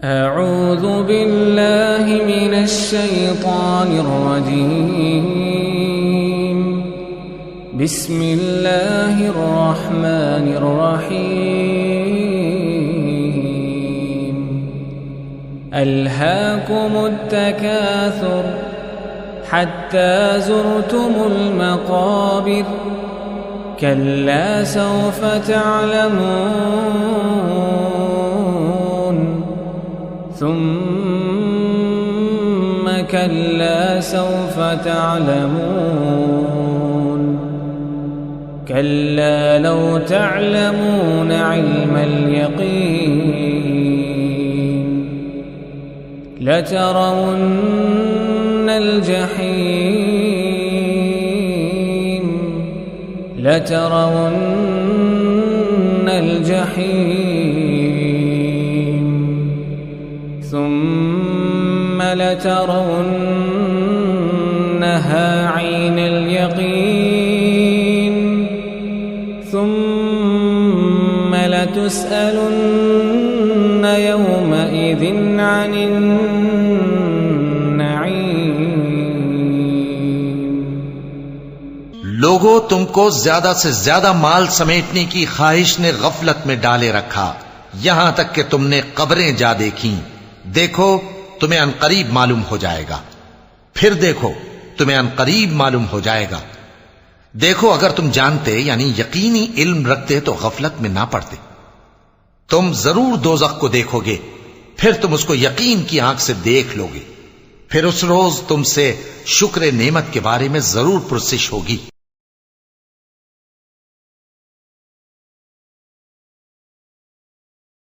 أعوذ بالله من الشيطان الرجيم. بسم الله الرحمن الرحيم. ألهاكم التكاثر حتى زرتم المقابر كلا سوف تعلمون ثم كلا سوف تعلمون كلا لو تعلمون علم اليقين لترون الجحيم ثم لترونها عين اليقين ثم لتسألن يومئذ عن النعيم. लोगों, तुमको ज्यादा से ज्यादा माल समेटने की ख्वाहिश ने गफलत में डाले रखा, यहां तक कि तुमने कब्रें जा देखी। देखो तुम्हें अनकरीब मालूम हो जाएगा, फिर देखो तुम्हें अनकरीब मालूम हो जाएगा। देखो अगर तुम जानते यानी यकीनी इल्म रखते तो गफलत में ना पड़ते। तुम जरूर दोज़ख को देखोगे, फिर तुम उसको यकीन की आंख से देख लोगे। फिर उस रोज तुमसे शुक्र नेमत के बारे में जरूर पुरसिश होगी।